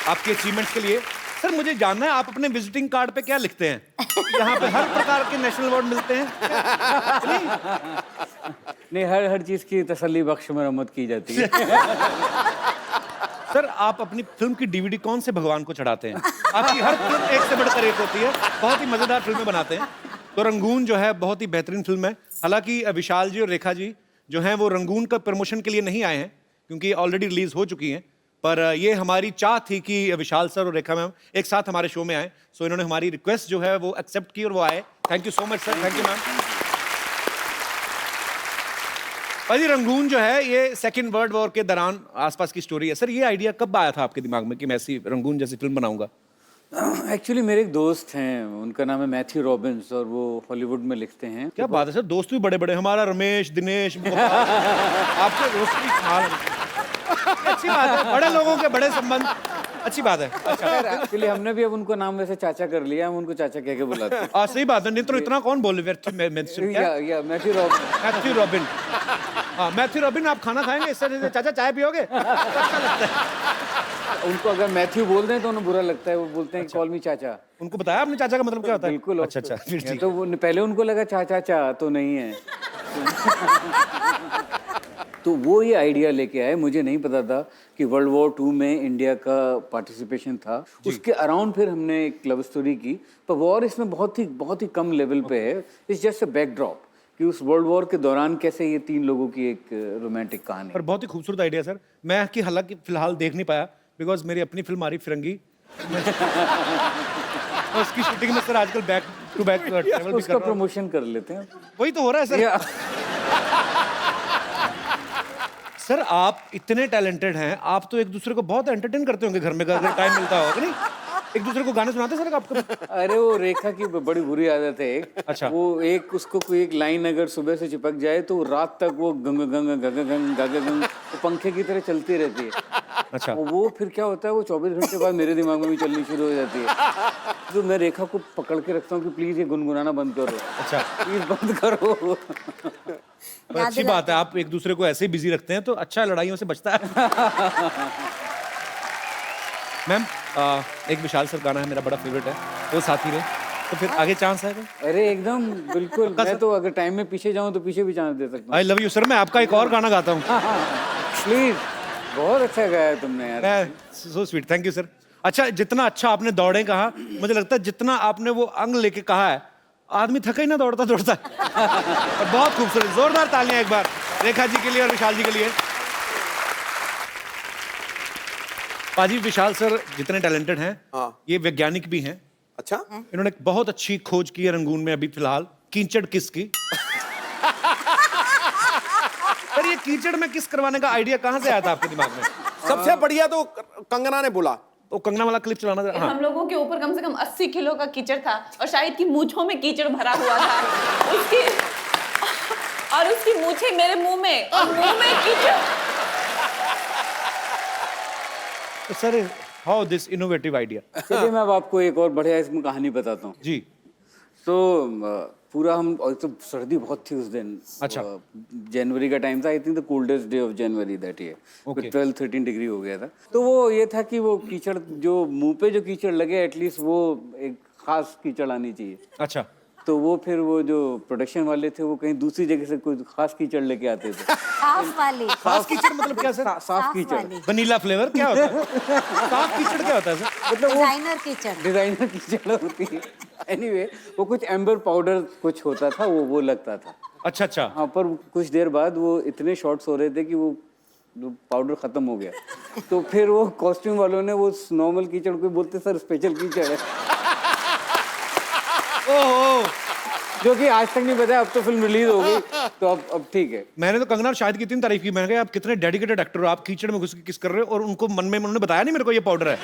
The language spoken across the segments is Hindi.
आपके अचीवमेंट्स के लिए। सर मुझे जानना है आप अपने विजिटिंग कार्ड पे क्या लिखते हैं? यहाँ पे हर प्रकार के नेशनल अवार्ड मिलते हैं? नहीं, हर चीज की तसल्ली बख्श मरम्मत की जाती है। सर आप अपनी फिल्म की डीवीडी कौन से भगवान को चढ़ाते हैं? आपकी हर फिल्म एक से बढ़कर एक होती है, बहुत ही मजेदार फिल्में बनाते हैं। तो रंगून जो है बहुत ही बेहतरीन फिल्म है। हालांकि विशाल जी और रेखा जी जो हैं वो रंगून का प्रमोशन के लिए नहीं आए हैं क्योंकि ऑलरेडी रिलीज हो चुकी हैं, पर ये हमारी चाह थी कि विशाल सर और रेखा मैम एक साथ हमारे शो में आए, सो इन्होंने हमारी रिक्वेस्ट जो है वो एक्सेप्ट की और वो आए। Thank you so much sir, thank you ma'am. भाई रंगून जो है ये सेकंड वर्ल्ड वॉर के दौरान आसपास की स्टोरी है। सर ये आइडिया कब आया था आपके दिमाग में कि मैं ऐसी रंगून जैसी फिल्म बनाऊंगा? एक्चुअली मेरे एक दोस्त हैं, उनका नाम है मैथ्यू रॉबिन्स और वो हॉलीवुड में लिखते हैं। क्या बात है सर, दोस्त भी बड़े बड़े, हमारा रमेश, दिनेश, आपके दोस्त भी कमाल है। अच्छी बात है, बड़े लोगों के बड़े संबंध, अच्छी बात है। एक्चुअली हमने भी अब उनको नाम वैसे चाचा कर लिया, हम उनको चाचा कह के बुलाते हैं। सही बात है, नहीं तो इतना कौन बोले? Matthew robin. मैथ्यू रॉबिन, हाँ मैथ्यू रॉबिन, आप खाना खाएंगे इससे? चाचा चाय पियोगे? अच्छा लगता है। उनको अगर मैथ्यू बोल दें तो उन्हें बुरा लगता है, वो बोलते हैं कॉल मी चाचा। उनको बताया आपने चाचा का मतलब क्या होता है? बिल्कुल। अच्छा अच्छा, फिर ठीक। तो वो पहले उनको लगा चाचा चा तो नहीं है। तो वो ये आइडिया लेके आए, मुझे नहीं पता था कि वर्ल्ड वॉर 2 में इंडिया का पार्टिसिपेशन था। उसके अराउंड फिर हमने एक लव स्टोरी की, पर वॉर इसमें बहुत ही कम लेवल पे है। इट्स जस्ट अ बैकड्रॉप कि उस वर्ल्ड वॉर के दौरान कैसे ये 3 लोगों की एक रोमांटिक कहानी। पर बहुत ही खूबसूरत आइडिया सर। मैं कि हालांकि फिलहाल देख नहीं पाया बिकॉज मेरी अपनी फिल्म आ रही फिरंगी। उसकी शूटिंग में सर आजकल बैक टू बैक ट्रैवल भी उसका प्रमोशन कर लेते हैं। वही तो हो रहा है सर। सर आप इतने टैलेंटेड हैं, आप तो एक दूसरे को बहुत एंटरटेन करते होंगे घर में, अगर टाइम मिलता होगा नहीं? एक दूसरे को गाने सुनाते सर आपको? अरे वो रेखा की बड़ी बुरी आदत है एक। अच्छा। वो उसको कोई एक लाइन अगर सुबह से चिपक जाए तो रात तक वो गंग गंग गंग गंग गंग गंग पंखे की तरह चलती रहती है। अच्छा। वो फिर क्या होता है, वो 24 घंटे बाद मेरे दिमाग में भी चलनी शुरू हो जाती है। तो मैं रेखा को पकड़ के रखता हूँ कि प्लीज ये गुनगुनाना बंद करो। अच्छा, प्लीज बंद करो। पर अच्छी बात है, आप एक दूसरे को ऐसे ही बिजी रखते हैं तो अच्छा लड़ाइयों से बचता है। मैम एक विशाल सर गाना है मेरा बड़ा फेवरेट है, वो साथी रहे, तो फिर आगे चांस है? अरे एकदम बिल्कुल, मैं तो अगर टाइम में पीछे जाऊं तो पीछे भी चांस दे सकता हूं। आई लव यू सर, मैं आपका एक और गाना गाता हूँ। प्लीज, बहुत अच्छा गाया तुमने यार। So sweet, thank you sir. अच्छा, जितना अच्छा आपने दौड़े कहा, मुझे लगता है जितना आपने वो अंग लेके कहा है, आदमी थका ही ना दौड़ता दौड़ता। और बहुत खूबसूरत, जोरदार तालियां एक बार रेखा जी के लिए और विशाल जी के लिए। पाजी विशाल सर जितने टैलेंटेड हैं, ये वैज्ञानिक भी हैं। अच्छा। इन्होंने एक बहुत अच्छी खोज की है रंगून में अभी फिलहाल, कीचड़ किस की। पर ये कीचड़ में किस करवाने का आइडिया कहाँ से आया था आपके दिमाग में? सबसे बढ़िया तो कंगना ने बोला। तो कंगना वाला क्लिप चलाना था। हाँ। हम लोगों के ऊपर कम से कम 80 किलो का कीचड़ था और शायद की मूंछों में कीचड़ भरा हुआ था। उसकी मूंछें मेरे मुंह में और मुंह में कीचड़। Sir how this innovative idea. चलिए मैं अब आपको एक और बढ़िया इसमें कहानी बताता हूँ जी। तो पूरा हम, और तो सर्दी बहुत थी उस दिन। अच्छा। जनवरी का टाइम था, I think the coldest day of January that year. Okay. 12-13 degree हो गया था। तो वो ये था कि वो कीचड़ जो मुंह पे जो कीचड़ लगे, एटलीस्ट वो एक खास कीचड़ आनी चाहिए। अच्छा। तो वो फिर वो जो प्रोडक्शन वाले थे वो कहीं दूसरी जगह से कोई खास कीचड़ लेके आते थे। साफ वाली। खास कीचड़ मतलब क्या सर? साफ कीचड़। वाली। वनीला फ्लेवर क्या होता है? साफ कीचड़ क्या होता है सर? मतलब वो डिजाइनर कीचड़। डिजाइनर कीचड़ होती है। एनीवे, वो कुछ एम्बर पाउडर कुछ होता था, वो लगता था। अच्छा अच्छा। हाँ, पर कुछ देर बाद वो इतने शॉट्स हो रहे थे कि वो पाउडर खत्म हो गया। तो फिर वो कॉस्ट्यूम वालों ने वो नॉर्मल कीचड़ को बोलते सर स्पेशल कीचड़ है। ओहो, जो कि आज तक नहीं बताया, अब तो फिल्म रिलीज हो गई तो अब ठीक है। मैंने तो कंगना और शाहिद की इतनी तारीफ की, मैंने कहा आप कितने डेडिकेटेड एक्टर हो, आप कीचड़ में घुस के किस कर रहे हो, और उनको मन में उन्होंने बताया नहीं मेरे को ये पाउडर है।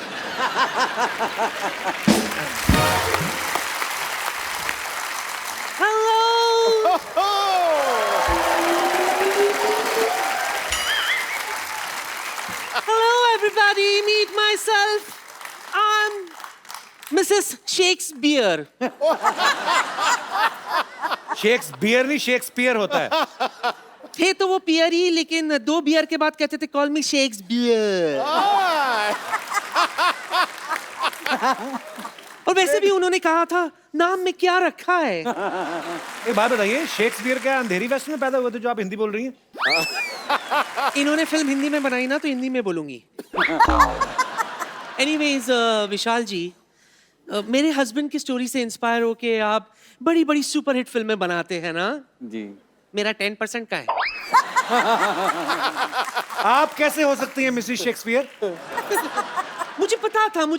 Hello, everybody. Meet myself. I'm Mrs. Shakespeare. Shakespeare नहीं, शेक्सपियर होता है। थे तो वो पियर ही, लेकिन 2 बियर के बाद कहते थे कॉल मी शेक्सपियर। और वैसे भी उन्होंने कहा था नाम में क्या रखा है। एक बात बताइए, शेक्सपियर क्या अंधेरी वेस्ट में पैदा हुए थे जो आप हिंदी बोल रही हैं? इन्होंने फिल्म हिंदी में बनाई ना, तो हिंदी में बोलूंगी। एनीवेज विशाल जी, मेरे हस्बैंड की स्टोरी से इंस्पायर होके आप बड़ी बड़ी सुपरहिट फिल्में बनाते हैं ना। जी। मेरा 10% का है। आप कैसे हो सकती हैं मिसेस शेक्सपियर? मुझे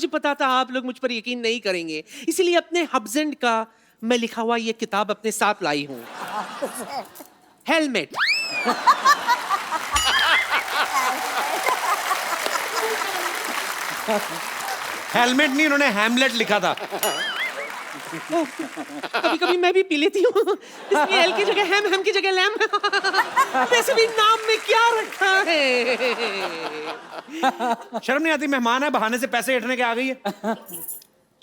पता था आप लोग मुझ पर यकीन नहीं करेंगे, इसलिए अपने हस्बैंड का मैं लिखा हुआ ये किताब अपने साथ लाई हूँ। हेलमेट। हेलमेट नहीं, उन्होंने हैमलेट लिखा था। कभी कभी मैं भी पी लेती हूँ, इसलिए एल की जगह हैम, हैम की जगह लैम। वैसे भी नाम में क्या रखा है? शर्म नहीं आती? मेहमान है, बहाने से पैसे ऐंठने के आ गई है।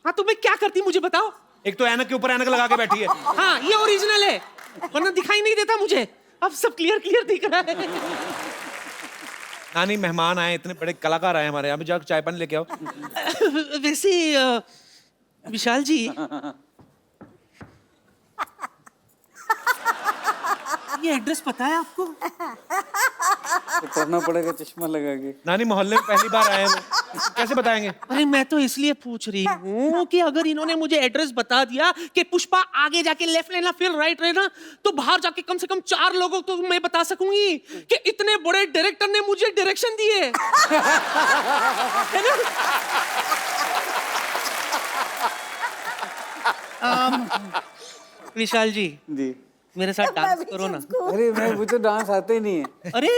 हाँ तो मैं क्या करती मुझे बताओ। एक तो ऐनक के ऊपर ऐनक लगा के बैठी है। हाँ ये ओरिजिनल है, वरना दिखाई नहीं देता मुझे। अब सब क्लियर क्लियर दिख रहा है। नानी, मेहमान आए, इतने बड़े कलाकार आए हमारे यहाँ पे, जाकर चाय पानी लेके आओ। वैसे विशाल जी, ये एड्रेस पता है आपको? तो करना पड़ेगा चश्मा लगा के। नानी, मोहल्ले में पहली बार आए हैं वो, कैसे बताएंगे? अरे मैं तो इसलिए पूछ रही हूँ कि अगर इन्होंने मुझे एड्रेस बता दिया कि पुष्पा आगे जाके लेफ्ट लेना फिर राइट लेना, तो बाहर जाके कम से कम 4 लोगों को तो मैं बता सकूंगी कि इतने बड़े डायरेक्टर ने मुझे डायरेक्शन दिए। है ना? विशाल जी, मेरे साथ डांस करो ना। अरे मुझे डांस आते ही नहीं है। अरे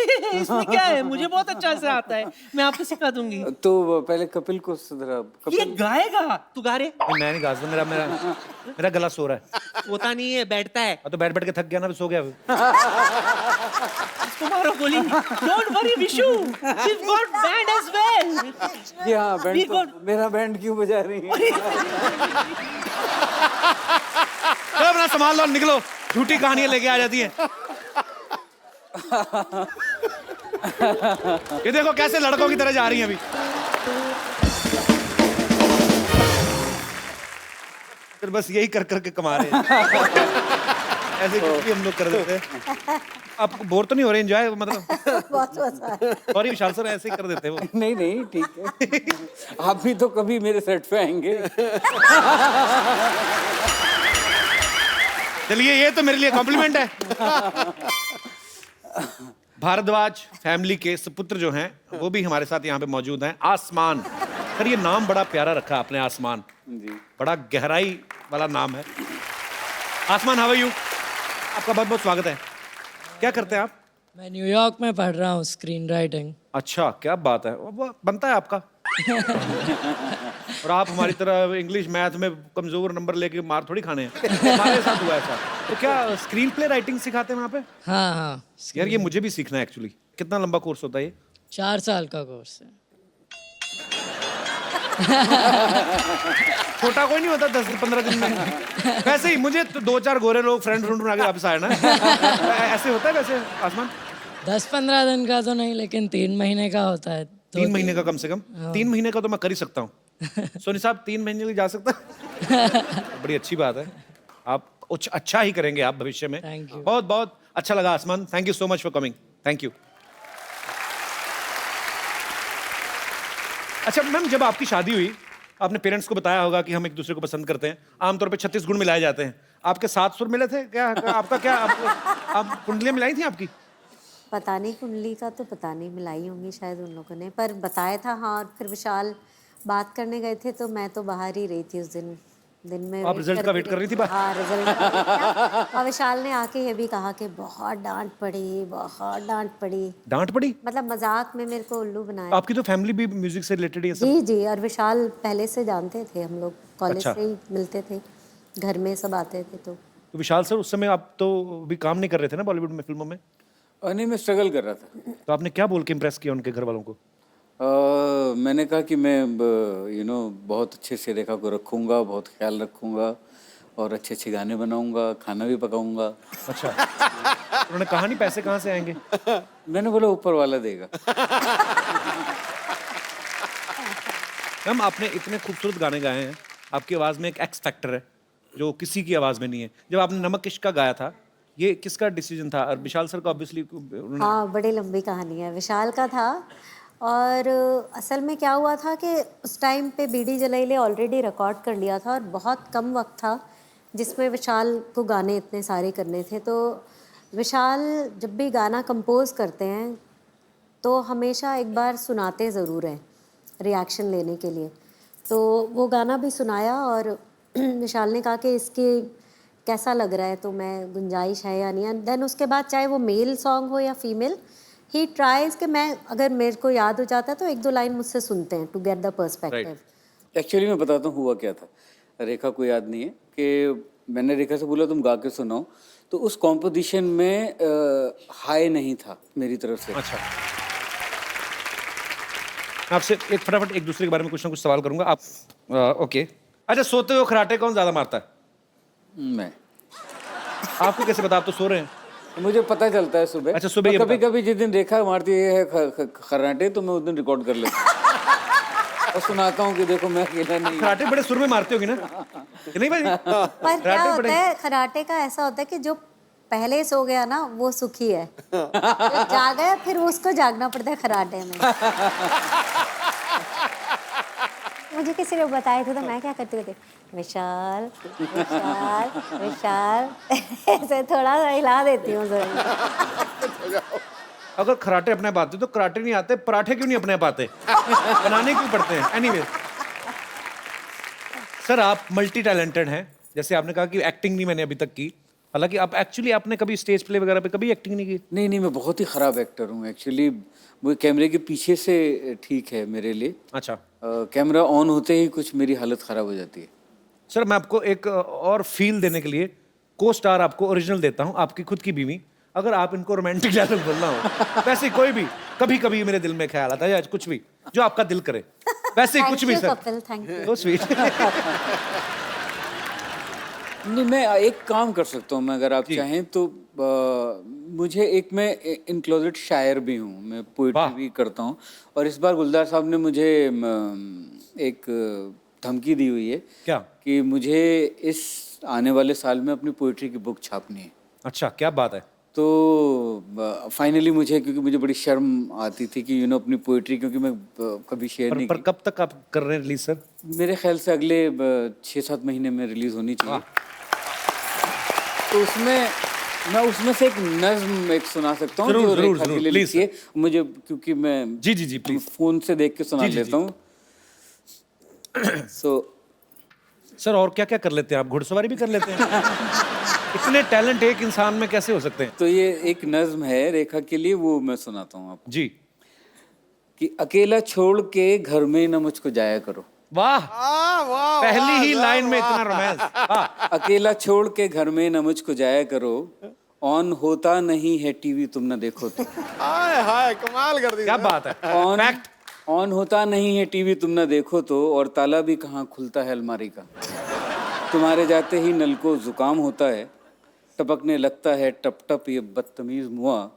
इसमें क्या है, मुझे बहुत अच्छा से आता है, मैं आपको सिखा दूंगी। तो पहले कपिल को सुधरा। ये गाएगा, तू गा रे। मैं नहीं गा सकता, मेरा गला सो रहा है। होता नहीं है, बैठता है। तो बैठ बैठ के थक गया ना, सो गया। इसको मारो गोली। Don't worry Vishu, we've got band as well। जी हाँ, बैंड We तो, got- मेरा बैंड क्यों बजा रही है? चलो अपना संभाल लो, निकलो। झूठी कहानियां लेके आ जाती हैं। ये देखो कैसे लड़कों की तरह जा रही हैं अभी। फिर बस यही कर करके कमा रहे हैं। ऐसे कुछ भी हम लोग कर देते हैं। आप बोर तो नहीं हो रहे? एंजॉय मतलब? बहुत मजा आया। सॉरी विशाल सर, ऐसे ही कर देते हैं वो। नहीं ठीक है। आप भी तो कभी मेरे सेट पे आएंगे। चलिए, ये तो मेरे लिए कॉम्प्लीमेंट है। भारद्वाज फैमिली के सुपुत्र जो हैं वो भी हमारे साथ यहाँ पे मौजूद हैं। आसमान, सर ये नाम बड़ा प्यारा रखा आपने, आसमान। जी। बड़ा गहराई वाला नाम है। आसमान, हाउ आर यू? आपका बहुत बहुत स्वागत है। क्या करते हैं आप? मैं न्यूयॉर्क में पढ़ रहा हूँ स्क्रीन राइटिंग। अच्छा, क्या बात है, वो बनता है आपका। और आप हमारी तरह इंग्लिश मैथ में कमजोर नंबर लेके मार थोड़ी खाने हैं। हमारे साथ हुआ ऐसा। तो क्या स्क्रीन प्ले राइटिंग सिखाते हैं वहाँ पे? हाँ, यार ये मुझे भी सीखना है एक्चुअली। कितना लंबा कोर्स होता है ये? 4 साल का कोर्स है। छोटा कोई नहीं होता 10-15 दिन में। वैसे ही मुझे तो 2-4 गोरे लोग फ्रेंड बना के वापस आए ना। ऐसे होता है वैसे आसमान? 10-15 दिन का तो नहीं, लेकिन 3 महीने का होता है। 3 महीने का कम से कम? 3 महीने का तो मैं कर ही सकता हूँ। सोनी साहब 3 महीने के लिए जा सकता? बड़ी अच्छी बात है। आप अच्छा ही करेंगे आप भविष्य में। Thank you. बहुत बहुत अच्छा लगा आसमान। Thank you so much for coming. Thank you. अच्छा मैम, जब आपकी शादी हुई आपने पेरेंट्स को बताया होगा कि हम एक दूसरे को पसंद करते हैं। आमतौर पे 36 गुण मिलाए जाते हैं। आपके 7 सुर मिले थे क्या? आपका क्या आप कुंडलियां मिलाई थी आपकी? पता नहीं, कुंडली का तो पता नहीं, मिलाई होंगी शायद उन लोगों ने, पर बताया था। हाँ, और फिर विशाल बात करने गए थे तो मैं तो बाहर ही रही थी उस दिन में। आप रिजल्ट का वेट कर रही थी बाहर? हाँ, रिजल्ट। और विशाल ने आके ये भी कहा कि बहुत डांट पड़ी, बहुत डांट पड़ी। डांट पड़ी? मतलब मजाक में मेरे को उल्लू बनाया। आपकी तो फैमिली भी म्यूजिक से रिलेटेड है सब? जी जी, और विशाल पहले से जानते थे, हम लोग कॉलेज अच्छा। से ही मिलते थे, घर में सब आते थे। तो विशाल सर, उस समय आप तो भी काम नहीं कर रहे थे ना बॉलीवुड में, फिल्मों में? नहीं, मैं स्ट्रगल कर रहा था। तो आपने क्या बोल के इम्प्रेस किया उनके घर वालों को? मैंने कहा कि मैं बहुत अच्छे से रेखा को रखूँगा, बहुत ख्याल रखूँगा और अच्छे अच्छे गाने बनाऊँगा, खाना भी पकाऊँगा। अच्छा। उन्होंने कहा नहीं पैसे कहाँ से आएंगे? मैंने बोला ऊपर वाला देगा। मैम आपने इतने खूबसूरत गाने गाए हैं, आपकी आवाज़ में एक एक्स फैक्टर है जो किसी की आवाज़ में नहीं है। जब आपने नमक इश्क का गाया था, ये किसका डिसीजन था? और विशाल सर का ऑब्वियसली हाँ, बड़ी लंबी कहानी है। विशाल का था और असल में क्या हुआ था कि उस टाइम पे बीडी जलाइले ऑलरेडी रिकॉर्ड कर लिया था और बहुत कम वक्त था जिसमें विशाल को गाने इतने सारे करने थे। तो विशाल जब भी गाना कंपोज करते हैं तो हमेशा एक बार सुनाते ज़रूर हैं रिएक्शन लेने के लिए। तो वो गाना भी सुनाया और विशाल ने कहा कि इसके कैसा लग रहा है, तो मैं गुंजाइश है या नहीं। एंड देन उसके बाद चाहे वो मेल सॉन्ग हो या फीमेल, ही ट्राइज कि मैं अगर मेरे को याद हो जाता है तो एक दो लाइन मुझसे सुनते हैं to get the perspective. Actually मैं बताता हूँ हुआ क्या था। रेखा को याद नहीं है कि मैंने रेखा से बोला तुम गा के सुनाओ, तो उस कॉम्पोजिशन में हाई नहीं था मेरी तरफ से। अच्छा, आपसे एक फटाफट एक दूसरे के बारे में कुछ ना कुछ सवाल करूंगा। आप ओके, अच्छा सोते हुए खराटे कौन ज्यादा मारता है? मैं आपको कैसे पता? आप तो सो रहे हैं। मुझे पता चलता है सुबह। अच्छा, सुबह ये कभी कभी जिस दिन रेखा मारती है खराटे तो मैं उस दिन रिकॉर्ड कर लेता हूँ और सुनाता हूँ कि देखो मैं अकेला नहीं हूँ। खराटे बड़े सुर में मारते होगी ना? कि नहीं भाई? पर क्या होता है खराटे का, ऐसा होता है कि जो पहले सो गया ना वो सुखी है, जो जाग गया फिर उसको जागना पड़ता है खराटे में। मुझे किसी ने बताए थे तो मैं क्या करती थी, विशाल विशाल विशाल ऐसे थोड़ा सा हिला देती हूँ जरूर। अगर खराटे अपने आप आते तो कराटे नहीं आते, पराठे क्यों नहीं अपने आप आते? बनाने क्यों पड़ते हैं? एनीवे सर, आप मल्टी टैलेंटेड हैं। जैसे आपने कहा कि एक्टिंग नहीं मैंने अभी तक की, हालांकि आप एक्चुअली आपने कभी स्टेज प्ले वगैरह पे कभी एक्टिंग नहीं की? नहीं, मैं बहुत ही ख़राब एक्टर हूँ एक्चुअली। वो कैमरे के पीछे से ठीक है मेरे लिए। अच्छा कैमरा ऑन होते ही कुछ मेरी हालत ख़राब हो जाती है। सर, मैं आपको एक और फील देने के लिए को स्टार आपको ओरिजिनल देता हूँ, आपकी खुद की बीवी। अगर आप इनको रोमांटिक डायलॉग बोलना हो, वैसे कोई भी कभी कभी मेरे दिल में ख्याल आता है, आज कुछ भी जो आपका दिल करे, वैसे ही कुछ भी सर। Kapil, thank you. तो स्वीट। नहीं, मैं एक काम कर सकता हूँ मैं, अगर आप चाहें तो। मुझे एक, मैं इन क्लोजेट शायर भी हूँ, मैं पोइट्री भी करता हूँ। और इस बार गुलजार साहब ने मुझे एक धमकी दी हुई है। क्या? कि मुझे इस आने वाले साल में अपनी पोइट्री की बुक छापनी है। अच्छा, क्या बात है। तो फाइनली मुझे, क्योंकि मुझे बड़ी शर्म आती थी कि अपनी पोइट्री, क्योंकि मैं कभी शेयर नहीं पर कब तक आप कर रहे हैं रिलीज सर? मेरे ख्याल से अगले 6-7 महीने में रिलीज होनी चाहिए। तो उसमें मैं उसमें से एक नज्म एक सुना सकता हूँ जो रेखा के लिए लिखी है मुझे, क्योंकि मैं जी प्लीज फोन से देख के सुना लेता हूँ। सर, और क्या क्या कर लेते हैं आप? घुड़सवारी भी कर लेते हैं? इतने टैलेंट एक इंसान में कैसे हो सकते हैं? तो ये एक नज्म है रेखा के लिए, वो मैं सुनाता हूँ आपको। जी। कि अकेला छोड़ के घर में न मुझको जाया करो। वाह, पहली ही लाइन में इतना रोमांस। अकेला छोड़ के घर में न मुझको जाया करो, ऑन होता नहीं है टीवी तुम न देखो तो। हाय हाय, कमाल कर दी। क्या बात है। ऑन होता नहीं है टीवी तुम न देखो तो, और ताला भी कहाँ खुलता है अलमारी का। तुम्हारे जाते ही नल को जुकाम होता है, टपकने लगता है टप टप ये बदतमीज मुआ,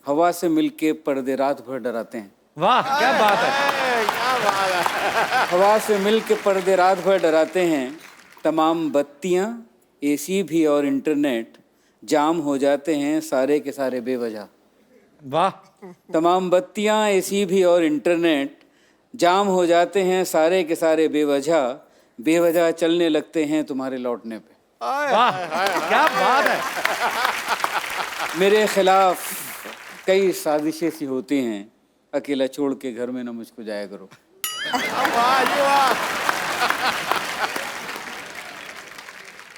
हवा से मिलके पर्दे रात भर डराते हैं। वाह, क्या बात है। क्या बात है। हवा से मिलके पर्दे रात भर डराते हैं, तमाम बत्तियां, एसी भी और इंटरनेट जाम हो जाते हैं सारे के सारे बेवजह। वाह। तमाम बत्तियां, एसी भी और इंटरनेट जाम हो जाते हैं सारे के सारे बेवजह चलने लगते हैं तुम्हारे लौटने पे। वाह, क्या बात है। मेरे खिलाफ कई साजिशें सी होती हैं, अकेला छोड़ के घर में ना मुझको जाया करो।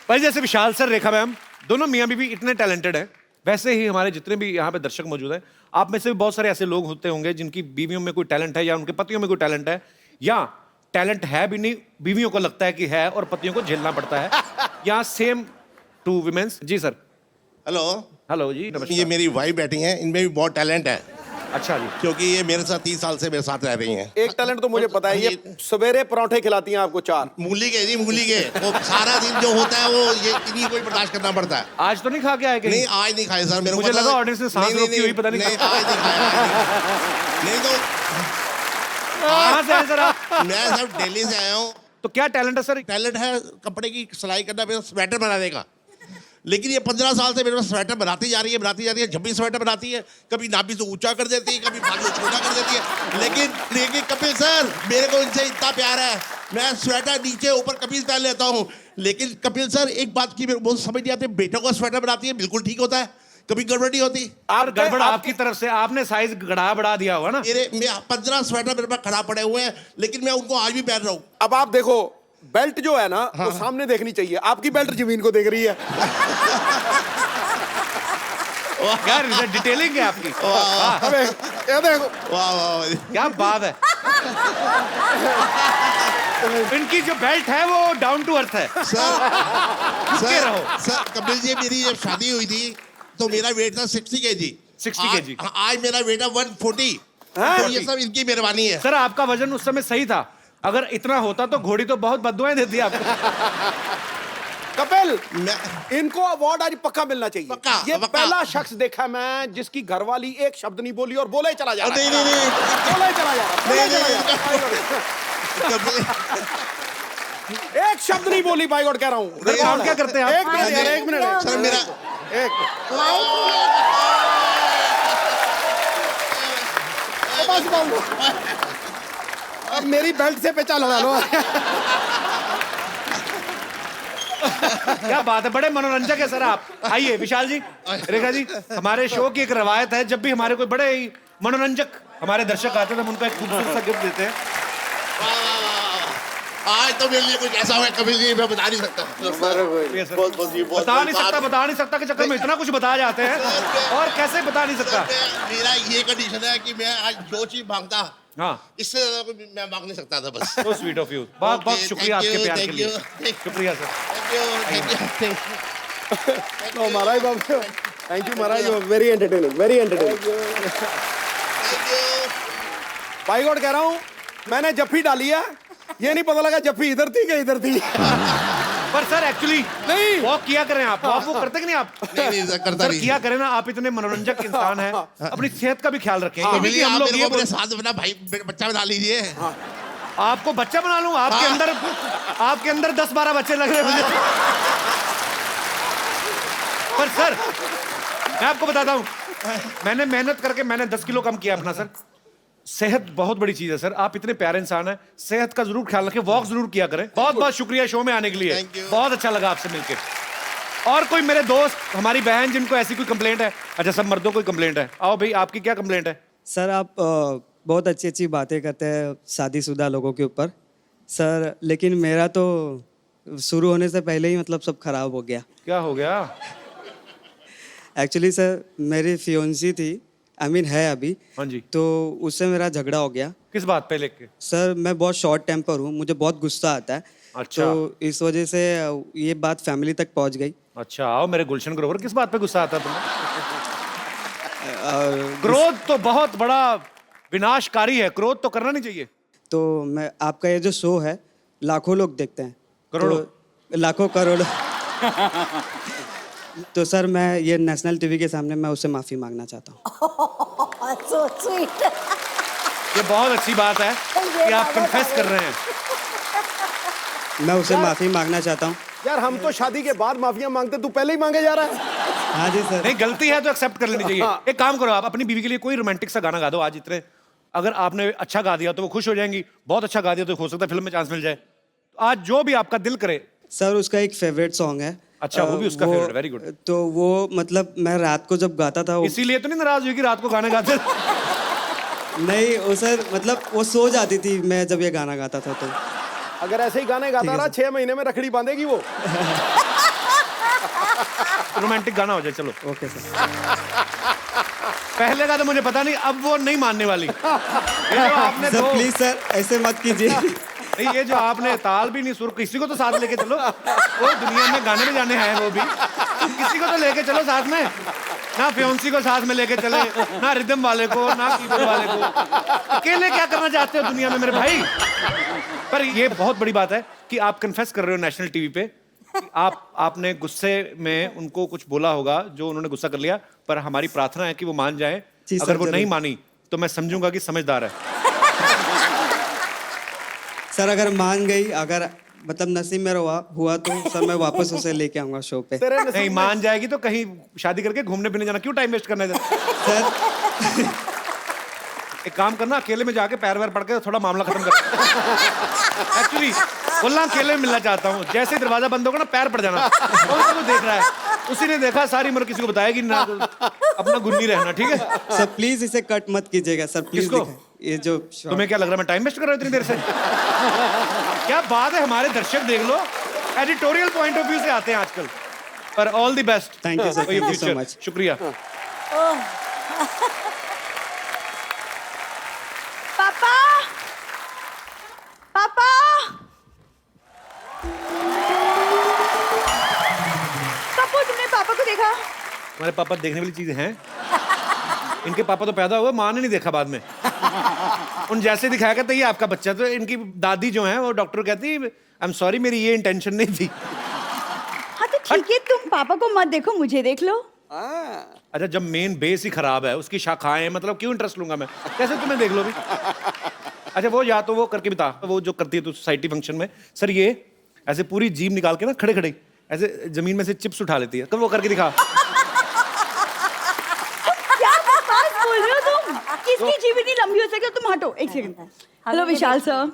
भाई, जैसे विशाल सर, रेखा मैम, दोनों मियाँ बीवी इतने टैलेंटेड हैं, वैसे ही हमारे जितने भी यहाँ पे दर्शक मौजूद हैं, आप में से भी बहुत सारे ऐसे लोग होते होंगे जिनकी बीवियों में कोई टैलेंट है या उनके पतियों में कोई टैलेंट है, या टैलेंट है भी नहीं, बीवियों को लगता है कि है और पतियों को झेलना पड़ता है, या सेम टू विमेंस। जी सर। हेलो। हेलो जी, नमस्कार। ये मेरी वाइफ बैठी हैं, इनमें भी बहुत टैलेंट है। अच्छा जी। क्योंकि ये मेरे साथ 30 साल से मेरे साथ रह रही हैं। एक टैलेंट तो मुझे पता है, ये सवेरे पराठे खिलाती हैं आपको 4 मूली के जी, मूली के वो सारा दिन जो होता है वो ये इन्हीं को ही बर्दाश्त करना पड़ता है। आज तो नहीं खा के आए कहीं? नहीं, आज नहीं खाए सर। मेरे मुझे लगा ऑडियंस ने सांस रोकी हुई, पता नहीं। आज नहीं खाया। नहीं तो कहाँ से आए सर आप? मैं सब दिल्ली से आया हूँ। तो क्या टैलेंट है सर? टैलेंट है कपड़े की सिलाई करना, मेरा स्वेटर बनाने का। लेकिन ये 15 साल से मेरे पास स्वेटर बनाती जा रही है, जब भी स्वेटर बनाती है कभी नाभि से ऊंचा कर देती है, कभी बाजू छोटा कर देती है। लेकिन कपिल सर, मेरे को इनसे इतना प्यार है, मैं स्वेटर नीचे ऊपर कमीज पहन लेता हूँ। लेकिन कपिल सर, एक बात की मेरे को समझ नहीं आती, बेटों का स्वेटर बनाती है बिल्कुल ठीक होता है, कभी गड़बड़ नहीं होती। आप गड़बड़ आपकी तरफ से, आपने साइज गड़ा बढ़ा दिया होगा ना। मेरे 15 स्वेटर मेरे पास खड़ा पड़े हुए हैं, लेकिन मैं उनको आज भी पहन रहा हूँ। अब आप देखो, बेल्ट जो है ना वो सामने देखनी चाहिए, आपकी बेल्ट जमीन को देख रही है। यार डिटेलिंग है आपकी। अबे ये देखो, वाह वाह, क्या बात है। इनकी जो बेल्ट है वो डाउन टू अर्थ है। सर रहो। सर कपिल जी, मेरी जब शादी हुई थी तो मेरा वेट था 60 kg। 60 kg। आज मेरा वेट है 140। तो ये सब इनकी मेहरबानी है। सर आपका वजन उस समय सही था, अगर इतना होता तो घोड़ी तो बहुत बददुआएं देती आपको। कपिल मैं इनको अवार्ड आज पक्का मिलना चाहिए। पक्का, ये पक्का। पहला शख्स देखा मैं जिसकी घरवाली एक शब्द नहीं बोली और बोले ही चला जा रहा है। नहीं बोले ही चला जा रहा है, बोले ही चला जा रहा है। एक शब्द नहीं बोली, बाई गॉड कह रहा हूँ। काम क्या करते हैं आप? एक मिनट यार, एक मिनट। सर मेरा बस बोल। अब मेरी बेल्ट से पेचा लगा लो। क्या बात है, बड़े मनोरंजक है सर आप। आइए विशाल जी, रेखा जी, हमारे शो की एक रवायत है, जब भी हमारे कोई बड़े ही मनोरंजक हमारे दर्शक आते हैं तो हम उनको एक खूबसूरत सा गिफ्ट देते हैं। आज तो मेरे लिए कुछ ऐसा हुआ कपिल जी, मैं बता नहीं सकता। बता नहीं सकता के चक्कर में इतना कुछ बता जाते हैं, और कैसे बता नहीं सकता। मेरा ये कंडीशन है कि मैं आज जो चीज मांगता, हाँ, इससे ज्यादा कोई मैं मांग नहीं सकता था बस। so sweet of you। बहुत बहुत शुक्रिया आपके प्यार के लिए। शुक्रिया sir. No, Maharaj Babu, thank you Maharaj, very entertaining, very entertaining. भाई गॉड कह रहा हूँ, मैंने जफ्फी डाली है, ये नहीं पता लगा जफ्फी इधर थी कि इधर थी। पर सर एक्चुअली नहीं, वॉक किया करें आप, वॉक वो करते कि नहीं आप? नहीं सर, करता सर नहीं। किया करें ना, आप इतने मनोरंजक इंसान हैं, अपनी सेहत का भी ख्याल रखें। कपिल जी, हम आप लोग मेरे ये को अपने साथ अपना भाई बच्चा बना लीजिए। आपको बच्चा बना लूं? आपके अंदर 10-12 बच्चे लग रहे हैं मुझे। पर सर मैं आपको बताता हूं, मैंने मेहनत करके मैंने 10 किलो कम किया अपना सर। सेहत बहुत बड़ी चीज है सर, आप इतने प्यारे इंसान हैं, सेहत का जरूर ख्याल रखें, वॉक जरूर किया करें। बहुत बहुत शुक्रिया शो में आने के लिए, Thank you। बहुत अच्छा लगा आपसे मिलके। और कोई मेरे दोस्त, हमारी बहन जिनको ऐसी कोई कंप्लेंट है? अच्छा, सब मर्दों को कंप्लेंट है। आओ भाई, आपकी क्या कंप्लेंट है? सर आप बहुत अच्छी अच्छी बातें करते हैं शादीशुदा लोगों के ऊपर सर, लेकिन मेरा तो शुरू होने से पहले ही मतलब सब खराब हो गया। क्या हो गया? एक्चुअली सर, मेरी फियोन्सी थी, आई मीन है अभी। हाँ जी। तो उससे मेरा झगड़ा हो गया। किस बात पे लेके? सर मैं बहुत शॉर्ट टेम्पर हूँ, मुझे बहुत गुस्सा आता है। अच्छा। तो इस वजह से ये बात फैमिली तक पहुँच गई। अच्छा, आओ मेरे गुलशन ग्रोवर, किस बात पे गुस्सा आता है तुम्हें? क्रोध तो बहुत बड़ा विनाशकारी है, क्रोध तो करना नहीं चाहिए। तो मैं, आपका ये जो शो है लाखों लोग देखते हैं, करोड़ों। तो लाखों करोड़ों। तो सर मैं ये नेशनल टीवी के सामने मैं उससे माफी मांगना चाहता हूँ। So sweet। ये बहुत अच्छी बात है कि आप कन्फेस कर रहे हैं। मैं उसे माफी मांगना चाहता हूँ। यार हम तो शादी के बाद माफिया मांगते, तू पहले ही मांगे जा रहा है। हाँ जी सर। नहीं, गलती है तो एक्सेप्ट कर लेनी चाहिए। एक काम करो, आप अपनी बीवी के लिए कोई रोमांटिक सा गाना गा दो आज। इतने अगर आपने अच्छा गा दिया तो वो खुश हो जाएंगी, बहुत अच्छा गा दिया तो हो सकता है फिल्म में चांस मिल जाए। आज जो भी आपका दिल करे। सर उसका एक फेवरेट सॉन्ग है। अच्छा, वो भी उसका फेवरेट, वेरी गुड। तो वो मतलब मैं रात को जब गाता था इसीलिए तो नहीं नाराज हुई कि रात को गाने गाते? नहीं वो सर, मतलब वो सो जाती थी मैं जब ये गाना गाता था। तो अगर ऐसे ही गाने गाता रहा 6 महीने में रखड़ी बांधेगी वो। रोमांटिक गाना हो जाए, चलो। Okay sir. पहले का तो मुझे पता नहीं, अब वो नहीं मानने वाली। ये जो आपने सर प्लीज सर ऐसे मत कीजिए। नहीं, ये जो आपने ताल भी नहीं, सुर, किसी को तो साथ लेके चलो। वो दुनिया में गाने में जाने हैं वो भी, किसी को तो लेके चलो साथ में। ना फियोंसी को साथ में लेके चले, ना रिदम वाले को, ना कीबोर्ड वाले को। अकेले क्या करना चाहते हो दुनिया में मेरे भाई? पर ये बहुत बड़ी बात है कि आप कन्फेस कर रहे हो नेशनल टीवी पे। आपने गुस्से में उनको कुछ बोला होगा जो उन्होंने गुस्सा कर लिया, पर हमारी प्रार्थना है कि वो मान जाए। जी सर, अगर वो जरूर। नहीं मानी तो मैं समझूंगा कि समझदार है। सर अगर मान गई, अगर मतलब नसीब में हुआ तो सर मैं वापस उसे लेके आऊंगा शो पे। तेरे नसीब नहीं मान जाएगी तो कहीं शादी करके घूमने फिरने जाना, क्यों टाइम वेस्ट करना है? सर एक काम करना, अकेले में जाके पैर वैर पड़ के थोड़ा मामला खत्म कर। एक्चुअली बोलना अकेले में मिलना चाहता हूँ, जैसे ही दरवाजा बंद होगा ना पैर पड़ जाना। कौन सा देख रहा है, उसी ने देखा, सारी उम्र किसी को बताएगी ना, अपना गुन्नी रहना, ठीक है? सर प्लीज इसे कट मत कीजिएगा सर, प्लीज। किसको? ये जो तुम्हें क्या लग रहा है मैं टाइम वेस्ट कर रहा हूँ इतनी देर से? क्या बात है, हमारे दर्शक देख लो, एडिटोरियल पॉइंट ऑफ व्यू से आते हैं आजकल। पर all the best. Thank you, sir. for your Thank you so future. much. शुक्रिया। पापा, पापा, कपूर, तुमने पापा को देखा? हमारे पापा देखने वाली चीजें हैं। इनके पापा तो पैदा हुए, माँ ने नहीं देखा बाद में। उन जैसे दिखाया करता ये आपका बच्चा, तो इनकी दादी जो है वो डॉक्टर कहती आई एम सॉरी मेरी ये इंटेंशन नहीं थी। हाँ तो ठीक है, तुम पापा को मत देखो, मुझे देख लो। अच्छा जब मेन बेस ही खराब है, उसकी शाखाएं, मतलब क्यों इंटरेस्ट लूंगा मैं? कैसे तुम्हें देख लो भी? अच्छा वो या तो वो करके बता, वो जो करती है तो सोसाइटी फंक्शन में, सर ये ऐसे पूरी जीभ निकाल के ना खड़े खड़े ऐसे जमीन में से चिप्स उठा लेती है, कब वो करके दिखा। क्या बकवास बोल रहे हो तुम? किसकी जीभ इतनी लंबी हो सके? तुम हटो एक सेकंड। हेलो विशाल सर।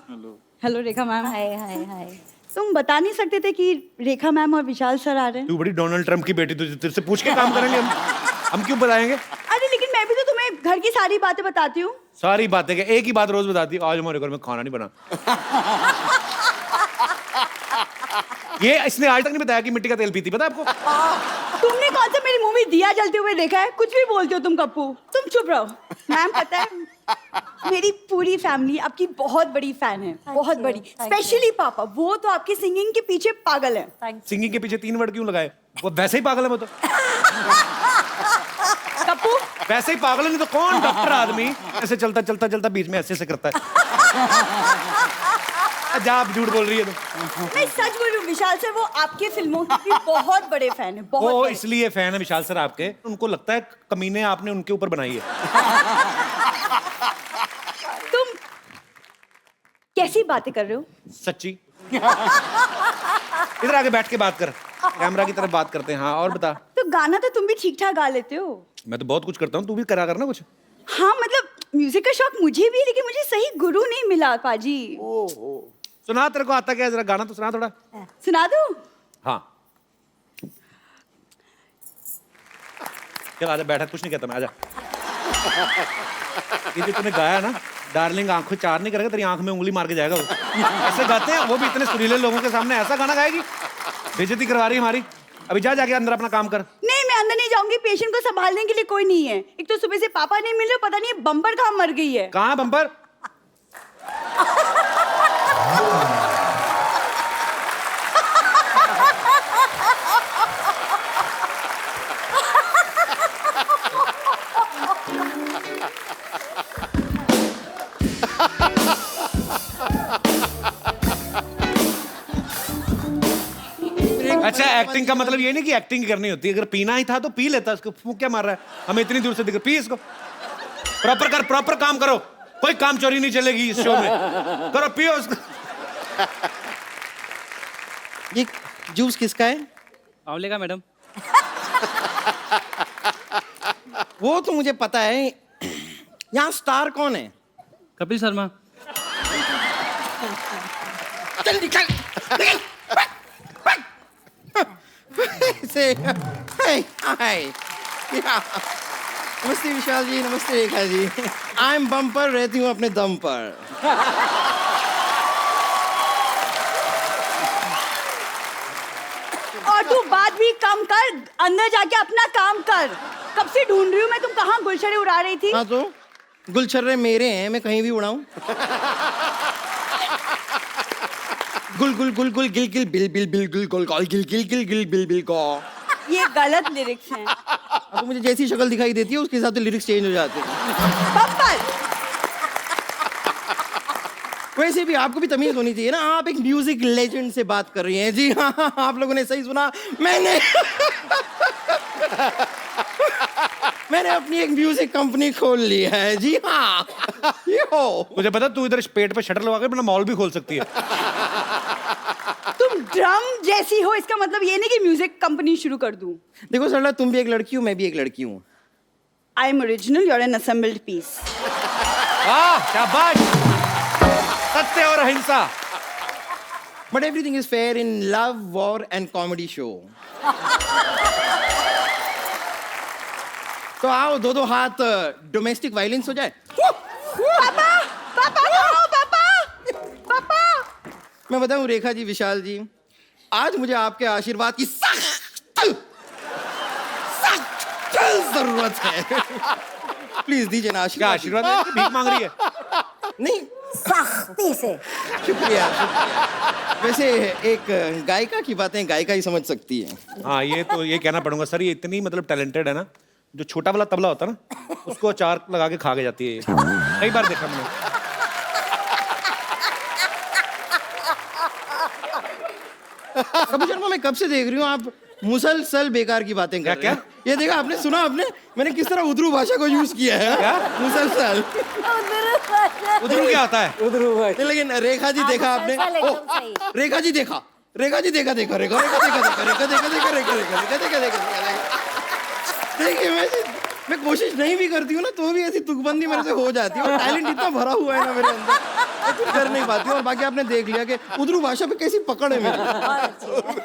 हेलो रेखा मैम। हाय हाय हाय। तुम बता नहीं सकते थे कि रेखा मैम और विशाल सर आ रहे हैं? तू बड़ी डोनाल्ड ट्रम्प की बेटी, तुझे तेरे से पूछ के काम करेंगे हम क्यों बताएंगे? अरे लेकिन मैं भी तो तुम्हें घर की सारी बातें बताती हूँ। सारी बातें क्या, एक ही बात रोज बताती है, आज हमारे घर में खाना नहीं बना। ये इसने आज तक नहीं बताया कि मिट्टी का तेल पीती, पता है आपको? तुमने कौन सा मेरी मूवी दिया जलते हुए देखा है? कुछ भी बोलते हो तुम कप्पू। तुम चुप रहो। मैम पता है मेरी पूरी फैमिली आपकी बहुत बड़ी फैन है, बहुत बड़ी। स्पेशली पापा, वो तो आपकी सिंगिंग के पीछे पागल है। सिंगिंग के पीछे 3 वर्ड क्यों लगाए? वो वैसे ही पागल है वो तो। कप्पू वैसे ही पागल है, नहीं तो कौन डॉक्टर आदमी ऐसे चलता चलता चलता बीच में ऐसे करता है। जा आप झूठ बोल रही है तुम। मैं सच बोल रही हूँ विशाल सर, वो आपके फिल्मों के भी बहुत बड़े फैन है, बहुत वो बड़े। इसलिए फैन है विशाल सर आपके, उनको लगता है कमीने आपने उनके ऊपर बनाई है। तुम कैसी बातें कर रहे हो? सच्ची। इधर आके बैठ के बात कर, कैमरा की तरफ बात करते हैं। हाँ और बता। तो गाना तो तुम भी ठीक ठाक गा लेते हो। मैं तो बहुत कुछ करता हूँ, तू भी करा करना कुछ। हाँ मतलब म्यूजिक का शौक मुझे भी, लेकिन मुझे सही गुरु नहीं मिला पाजी। सुना, तेरे को आता क्या? जरा गाना तो सुना थोड़ा। सुना दूं? हाँ चल आजा, बैठा, कुछ नहीं कहता मैं, आजा। ये जो तूने गाया ना, डार्लिंग आंखों चार नहीं करेगा, तेरी आंख में उंगली मार के जाएगा वो। ऐसे गाते हैं वो भी, इतने सुरीले लोगों के सामने ऐसा गाना गाएगी? बेइज्जती करवा रही है हमारी। अभी जा जाके अंदर अपना काम कर। नहीं मैं अंदर नहीं जाऊंगी, पेशेंट को संभालने के लिए कोई नहीं है। एक तो सुबह से पापा नहीं मिल रहे, पता नहीं बम्पर कहाँ मर गई है। कहाँ बम्पर? अच्छा एक्टिंग का मतलब ये नहीं कि एक्टिंग करनी होती है, अगर पीना ही था तो पी लेता, उसको फूंक क्या मार रहा है? हमें इतनी दूर से दिख, पी इसको। प्रॉपर कर, प्रॉपर काम करो, कोई काम चोरी नहीं चलेगी इस शो में। करो, पियो उसको। ये जूस किसका है? आंवले का मैडम। वो तो मुझे पता है, यहाँ स्टार कौन है? कपिल शर्मा। चल निकल, निकल। से हाय हाय, नमस्ते विशाल जी, नमस्ते Rekha ji. I am bumper, रहती हूँ अपने दम पर। और तू बात भी कम कर, अंदर जाके अपना काम कर। कब से ढूंढ रही हूँ मैं, तुम कहाँ गुलशरे उड़ा रही थी? हाँ तो गुलछर्रे मेरे हैं, मैं कहीं भी उड़ाऊं। Gul Gul Gul Gul Gill Gill bill bill bill Gul Gul Gul Gill Gill Gill Gill bill bill गो। ये गलत लिरिक्स हैं। आपको मुझे जैसी शक्ल दिखाई देती है उसके हिसाब से लिरिक्स चेंज हो जाते हैं। बम्पर। वैसे भी आपको भी तमीज होनी चाहिए ना, आप एक म्यूजिक लेजेंड से बात कर रही हैं। जी हाँ, आप लोगों ने सही सुना, मैंने मैंने अपनी एक म्यूजिक कंपनी खोल ली है जी हाँ। यो मुझे पता तू इधर पेट पे शटर लगा के अपना मॉल भी खोल सकती है। तुम ड्रम जैसी हो इसका मतलब ये नहीं कि म्यूजिक कंपनी शुरू कर दूं। देखो सरला, तुम भी एक लड़की हो, मैं भी एक लड़की हूँ। I am original, you are an assembled piece. वाह शाबाश, सत्य और अहिंसा। But everything is fair in love, war and comedy show. तो आओ दो हाथ डोमेस्टिक वायलेंस हो जाए। पापा पापा कहो, पापा पापा। मैं बताऊं रेखा जी, विशाल जी, आज मुझे आपके आशीर्वाद की सख्त जरूरत है। प्लीज दीजिए ना क्या आशीर्वाद। आशीर्वाद भीख मांग रही है? नहीं, सख्ती से। शुक्रिया। वैसे एक गायिका की बातें गायिका ही समझ सकती है। हाँ, ये कहना पड़ूंगा सर, ये इतनी मतलब टैलेंटेड है ना, जो छोटा वाला तबला होता है ना, उसको अचार लगा के खा के जाती है। कई बार देखा मैंने। कपूर शर्मा, मैं कब से देख रही हूँ आप मुसलसल बेकार की बातें कर रहे हैं। ये देखा आपने, सुना आपने मैंने किस तरह उर्दू भाषा को यूज किया है? क्या? मुसलसल। उधरू क्या होता है? नहीं, लेकिन रेखा जी देखा आपने? रेखा जी देखा, रेखा जी देखा, देखा रेखा, रेखा देखा, देखा रेखा, देखा देखा, रेखा रेखा, रेखा देखा, देखा। देखिए मैं कोशिश नहीं भी करती हूँ ना, तो भी ऐसी तुकबंदी मेरे से हो जाती है। और टैलेंट इतना भरा हुआ है ना मेरे अंदर, मैं कुछ कर नहीं पाती हूँ। और बाकी आपने देख लिया कि उर्दू भाषा पे कैसी पकड़ है मेरी।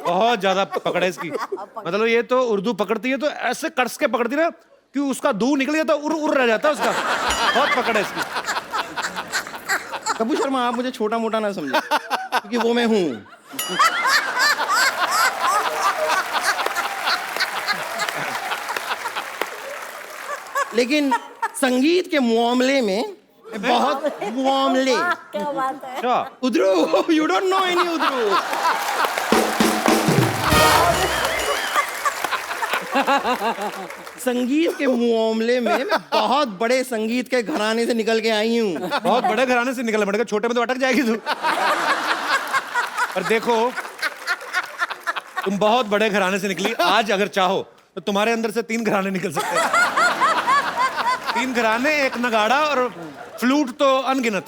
बहुत ज्यादा पकड़ है इसकी। मतलब ये तो उर्दू पकड़ती है तो ऐसे कस के पकड़ती ना कि उसका दू निकल जाता, उर उर रह जाता उसका। बहुत पकड़ है इसकी। कपूर शर्मा, आप मुझे छोटा मोटा ना समझे, क्योंकि वो मैं हूँ। लेकिन संगीत के मामले में बहुत मामले। क्या बात है। अच्छा, उधरू, यू डोंट नो एनी उधरू। संगीत के मामले में मैं बहुत बड़े संगीत के घराने से निकल के आई हूँ। बहुत बड़े घराने से निकल पड़ेगा, छोटे में तो अटक जाएगी तू। पर देखो, तुम बहुत बड़े घराने से निकली। आज अगर चाहो तो तुम्हारे अंदर से 3 घराने निकल सकते हैं। 3 घराने, एक नगाड़ा और फ्लूट तो अनगिनत।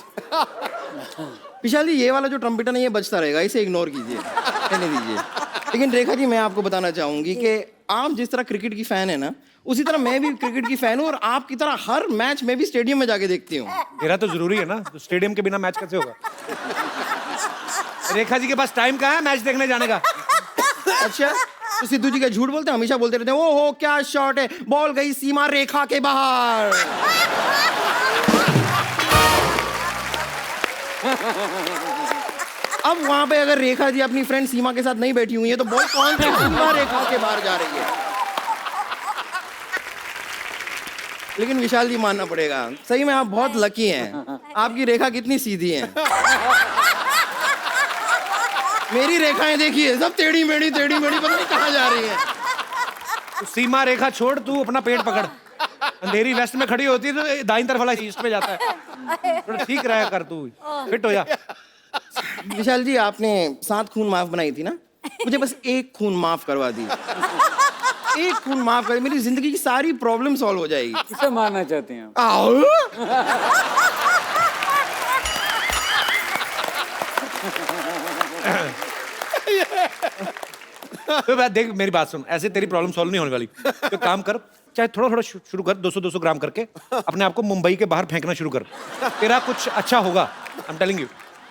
विशाल जी, ये वाला जो ट्रम्पेटर है ये बजता रहेगा, इसे इग्नोर कीजिए, कहने दीजिए। लेकिन रेखा जी, मैं आपको बताना चाहूंगी कि आप जिस तरह क्रिकेट की फैन है ना, उसी तरह मैं भी क्रिकेट की फैन हूँ। और आपकी तरह हर मैच में भी स्टेडियम में जाके देखती हूँ। मेरा तो जरूरी है ना, तो स्टेडियम के बिना मैच कैसे होगा? रेखा जी के पास टाइम कहाँ है मैच देखने जाने का? अच्छा, तो सिद्धू जी का झूठ बोलते हैं, हमेशा बोलते रहते हैं, ओहो क्या शॉट है, बॉल गई सीमा रेखा के बाहर। अब वहां पे अगर रेखा जी अपनी फ्रेंड सीमा के साथ नहीं बैठी हुई है, तो बॉल कौन सी सीमा रेखा के बाहर जा रही है? लेकिन विशाल जी, मानना पड़ेगा, सही में आप बहुत लकी हैं। आपकी रेखा कितनी सीधी है। मेरी रेखाएं देखिए, सब टेढ़ी मेढ़ी पता नहीं कहाँ जा रही है। सीमा रेखा छोड़, तू अपना पेट पकड़। अंधेरी वेस्ट में खड़ी होती है तो दाईं तरफ वाला ईस्ट पे जाता है। थोड़ा ठीक रहा कर, तू फिट हो जा। विशाल जी, आपने 7 खून माफ बनाई थी ना, मुझे बस 1 खून माफ करवा दी। 1 खून माफ कर, मेरी जिंदगी की सारी प्रॉब्लम सॉल्व हो जाएगी। किसे मारना चाहते हैं आप? आओ। तो देख, मेरी बात सुन, ऐसे तेरी प्रॉब्लम सॉल्व नहीं होने वाली। तो काम कर, चाहे थोड़ा थोड़ा शुरू कर, 200-200 ग्राम करके अपने आप को मुंबई के बाहर फेंकना शुरू कर। तेरा कुछ अच्छा होगा, आई एम टेलिंग यू।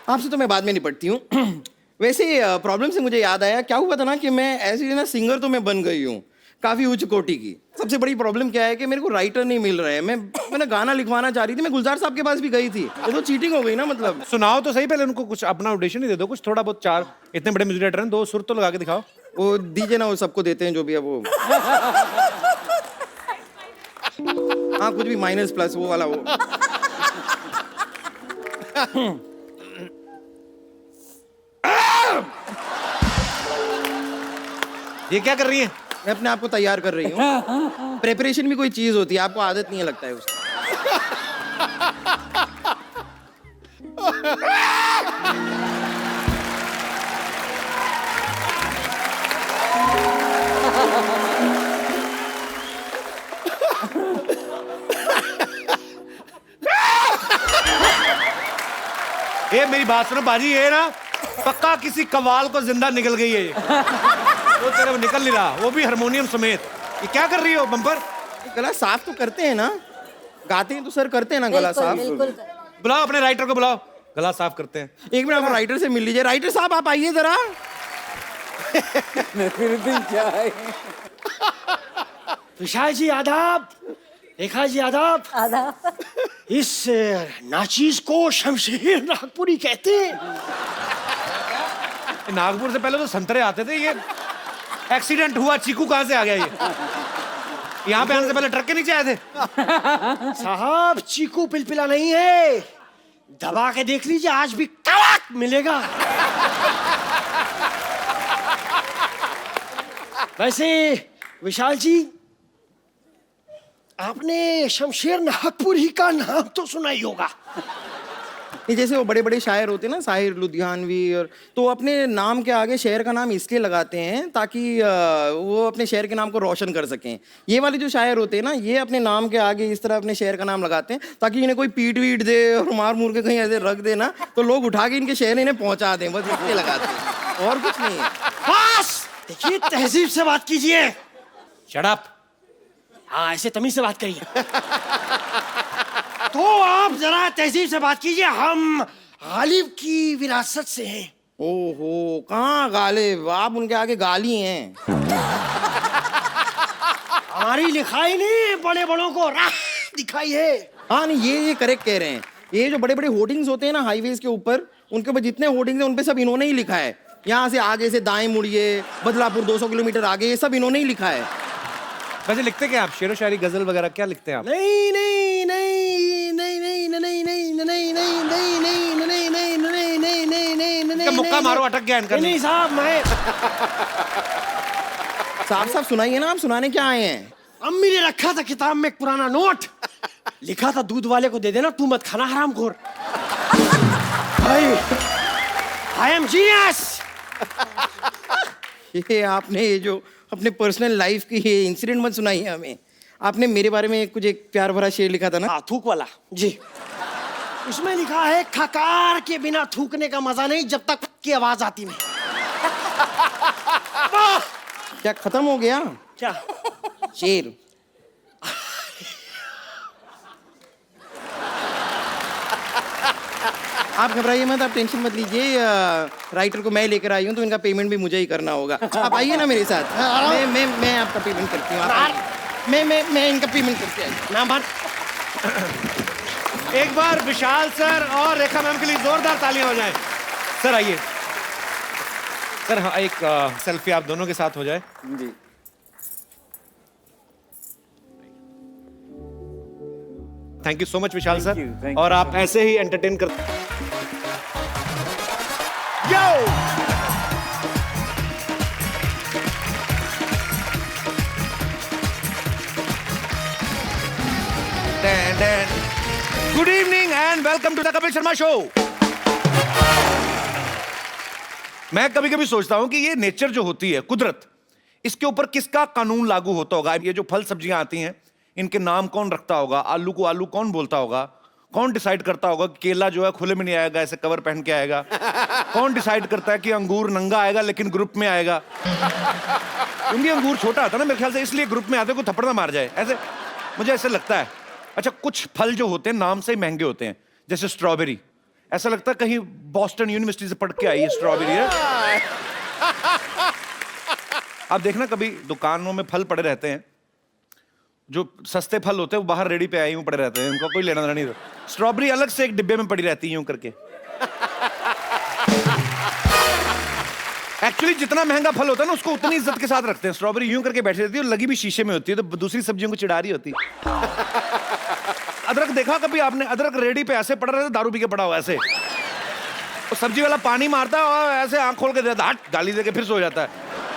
आपसे तो मैं बाद में निपटती हूँ। वैसे प्रॉब्लम से मुझे याद आया, क्या हुआ था ना कि मैं ऐसी ना सिंगर तो मैं बन गई हूँ काफी उच्च कोटि की। सबसे बड़ी प्रॉब्लम क्या है कि मेरे को राइटर नहीं मिल रहे हैं। मैंने गाना लिखवाना चाह रही थी, मैं गुलजार साहब के पास भी गई थी। ये तो चीटिंग हो गई ना। मतलब सुनाओ तो सही, पहले उनको कुछ अपना ऑडिशन ही दे दो, कुछ थोड़ा बहुत। 4 इतने बड़े म्यूजिक डायरेक्टर हैं, 2 सुर तो लगा के दिखाओ। वो दीजिए ना, वो सबको देते हैं जो भी है वो। हाँ, कुछ भी माइनस प्लस वो वाला वो। ये क्या कर रही है? मैं अपने आप को तैयार कर रही हूँ। प्रेपरेशन भी कोई चीज होती है, आपको आदत नहीं है लगता है उसकी। मेरी बात सुनो बाजी, ये ना पक्का किसी कवाल को जिंदा निकल गई है ये। वो तेरे को निकल नहीं रहा, वो भी हारमोनियम समेत। ये क्या कर रही हो बम्पर? गला साफ तो करते हैं ना, गाते हैं तो सर करते हैं ना गला साफ। बुलाओ अपने राइटर को, बुलाओ, गला साफ करते हैं। एक मिनट आप राइटर से मिल लीजिए। राइटर साहब आप आइए जरा। फिर दिन क्या है? विशाल जी आदाब, रेखा जी आदाब। आदाब। इस नाचीज को शमशेर नागपुरी कहते हैं। नागपुर से पहले तो संतरे आते थे, ये एक्सीडेंट हुआ, चीकू कहाँ से आ गया ये? यहाँ पे आने से पहले ट्रक के नीचे आए थे। साहब चीकू पिलपिला नहीं है, दबा के देख लीजिए, आज भी कड़क मिलेगा। वैसे विशाल जी, आपने शमशेर नागपुरी का नाम तो सुना ही होगा। ये जैसे वो बड़े बड़े शायर होते हैं ना, शायर लुधियानवी, और तो अपने नाम के आगे शहर का नाम इसलिए लगाते हैं ताकि वो अपने शहर के नाम को रोशन कर सकें। ये वाले जो शायर होते हैं ना, ये अपने नाम के आगे इस तरह अपने शहर का नाम लगाते हैं ताकि इन्हें कोई पीट वीट दे और मार मूर के कहीं ऐसे रख दे ना, तो लोग उठा के इनके शहर इन्हें पहुंचा दें, बस इसलिए लगाते हैं, और कुछ नहीं है। बस देखिए, तहजीब से बात कीजिए। Shut up. हाँ, ऐसे तमीज से बात करिए। तो आप जरा तहजीब से बात कीजिए, हम गालिब की विरासत से हैं। ओहो, कहाँ गालिब, आप उनके आगे गाली हैं। हमारी लिखाई नहीं, बड़े बड़ों को राह दिखाई है। हाँ नहीं, ये करेक्ट कह रहे हैं। ये जो बड़े बड़े होर्डिंग्स होते हैं ना हाईवेज के ऊपर, उनके ऊपर जितने होर्डिंग्स हैं उन पे सब इन्होंने ही लिखा है। यहाँ से आगे से दाएं मुड़िए, बदलापुर 200 किलोमीटर आगे, ये सब इन्होंने ही लिखा है। वैसे लिखते क्या आप? शेरो शायरी, गजल वगैरह क्या लिखते हैं आप? नहीं नहीं नहीं नहीं नहीं नहीं नहीं नहीं नहीं नहीं नहीं नहीं नहीं नहीं नहीं नहीं नहीं नहीं नहीं, मुक्का मारो, अटक गया इनका। नहीं साहब, मैं साफ साफ सुनाइए ना, आप सुनाने क्या आए हैं? अम्मी ने रखा था किताब में एक पुराना नोट, लिखा था दूध वाले को दे देना, तू मत खाना हरामखोर। I am genius. ये आपने ये जो अपने पर्सनल लाइफ की ये इंसिडेंट मत सुनाइए हमें। आपने मेरे बारे में कुछ एक प्यार भरा शेर लिखा था ना? हाँ, थूक वाला जी। उसमें लिखा है, खकार के बिना थूकने का मजा नहीं जब तक की आवाज आती नहीं। क्या खत्म हो गया क्या शेर? आप घबराइए मत, आप टेंशन मत लीजिए। राइटर को मैं लेकर आई हूँ तो इनका पेमेंट भी मुझे ही करना होगा। आप आइए ना मेरे साथ, मैं आपका पेमेंट करती हूँ। मैं इनका पेमेंट करती हूँ। नाम बात। एक बार विशाल सर और रेखा मैम के लिए जोरदार तालियां हो जाएं। सर आइए सर। हाँ, एक सेल्फी आप दोनों के साथ हो जाए जी। Thank you so much Vishal Thank sir. you, thank और you, आप ऐसे ही एंटरटेन करते। Yo good evening and welcome to the Kapil Sharma show. मैं कभी कभी सोचता हूं कि ये नेचर जो होती है, कुदरत, इसके ऊपर किसका कानून लागू होता होगा? ये जो फल सब्जियां आती हैं, इनके नाम कौन रखता होगा? आलू को आलू कौन बोलता होगा? कौन डिसाइड करता होगा कि केला जो है खुले में नहीं आएगा, ऐसे कवर पहन के आएगा? कौन डिसाइड करता है कि अंगूर नंगा आएगा लेकिन ग्रुप में आएगा? क्योंकि अंगूर छोटा आता है ना मेरे ख्याल से, इसलिए ग्रुप में आते को थप्पड़ ना मार जाए, ऐसे मुझे ऐसे लगता है। अच्छा, कुछ फल जो होते हैं नाम से ही महंगे होते हैं, जैसे स्ट्रॉबेरी। ऐसा लगता है कहीं बॉस्टन यूनिवर्सिटी से पढ़ के आई है स्ट्रॉबेरी है। आप देखना कभी दुकानों में फल पड़े रहते हैं, जो सस्ते फल होते हैं वो बाहर रेडी पे आए यूं पड़े रहते हैं, उनका कोई लेना देना नहीं। स्ट्रॉबेरी अलग से एक डिब्बे में पड़ी रहती है यूं करके। एक्चुअली जितना महंगा फल होता है ना, उसको उतनी इज्जत के साथ रखते हैं। स्ट्रॉबेरी यूं करके बैठी रहती है और लगी भी शीशे में होती है, तो दूसरी सब्जियों को चिढ़ा रही होती है। अदरक देखा कभी आपने? अदरक रेडी पे ऐसे पड़ा रहता है, दारू पी के पड़ा हुआ ऐसे। तो सब्जी वाला पानी मारता है और ऐसे आंख खोल के देता है, हट, गाली देके फिर सो जाता है।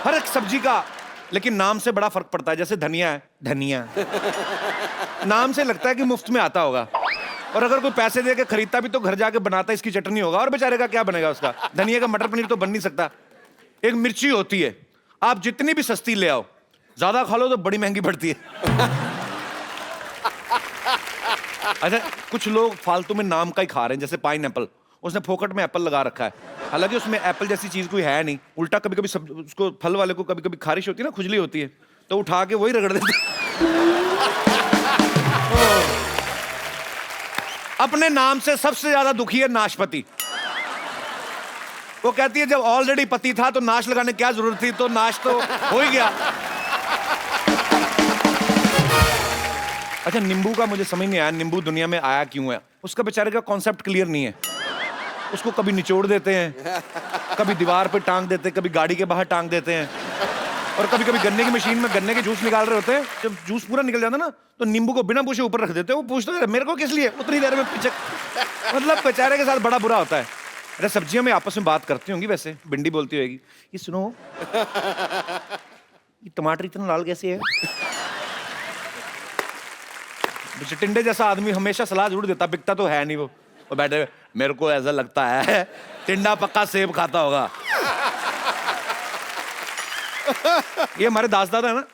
हर एक सब्जी का लेकिन नाम से बड़ा फर्क पड़ता है। जैसे धनिया है, धनिया नाम से लगता है कि मुफ्त में आता होगा, और अगर कोई पैसे दे के खरीदता भी तो घर जाके बनाता इसकी चटनी होगा, और बेचारे का क्या बनेगा उसका? धनिया का मटर पनीर तो बन नहीं सकता। एक मिर्ची होती है, आप जितनी भी सस्ती ले आओ, ज्यादा खा लो तो बड़ी महंगी पड़ती है। अच्छा, कुछ लोग फालतू में नाम का ही खा रहे हैं, जैसे पाइनएप्पल। उसने फोकट में एप्पल लगा रखा है, हालांकि उसमें एप्पल जैसी चीज कोई है नहीं। उल्टा कभी कभी सब उसको फल वाले को कभी कभी खारिश होती है ना, खुजली होती है, तो उठा के वही रगड़ देते। अपने नाम से सबसे ज्यादा दुखी है नाशपति। वो कहती है जब ऑलरेडी पति था तो नाश लगाने की क्या जरूरत थी, तो नाश तो हो ही गया। अच्छा, नींबू का मुझे समझ नहीं आया, नींबू दुनिया में आया क्यों है? उसका बेचारे का कॉन्सेप्ट क्लियर नहीं है। उसको कभी निचोड़ देते हैं, कभी दीवार पे टांग देते हैं, कभी गाड़ी के बाहर टांग देते हैं, और कभी कभी गन्ने की मशीन में गन्ने के जूस निकाल रहे होते हैं। जब जूस पूरा निकल जाता ना तो नींबू को बिना पूछे ऊपर रख देते हैं। वो पूछते हैं मेरे को किस लिए, उतनी देर में पीछे। मतलब बेचारे के साथ बड़ा बुरा होता है। अरे सब्जियां में आपस में बात करती होंगी वैसे, भिंडी बोलती होगी ये सुनो ये टमाटर इतना लाल कैसे है? टिंडे जैसा आदमी हमेशा सलाह जरूर देता, बिकता तो है नहीं वो बैठे मेरे को ऐसा लगता है टिंडा पक्का सेब खाता होगा। ये हमारे दास दादा है ना,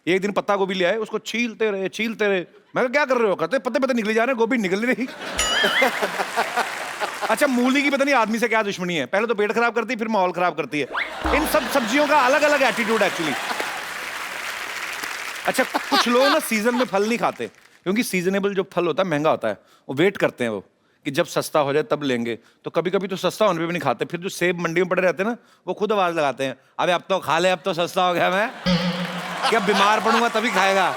एक दिन पत्ता गोभी ले आए, उसको छीलते रहे। मैं कहा क्या कर रहे हो? कहते पत्ते पत्ते निकले जा रहे हैं, गोभी निकल नहीं रही। अच्छा, मूली की पता नहीं आदमी से क्या दुश्मनी है, पहले तो पेट खराब करती है फिर माहौल खराब करती है। इन सब सब्जियों का अलग अलग एटीट्यूड एक्चुअली। अच्छा, कुछ लोग ना सीजन में फल नहीं खाते, क्योंकि सीजनेबल जो फल होता है महंगा होता है, वो वेट करते हैं वो कि जब सस्ता हो जाए तब लेंगे। तो कभी कभी तो सस्ता होने पे भी नहीं खाते, फिर जो सेब मंडी में पड़े रहते हैं ना, वो खुद आवाज लगाते हैं अबे अब तो खा ले, अब तो सस्ता हो गया, मैं क्या बीमार पड़ूंगा तभी खाएगा।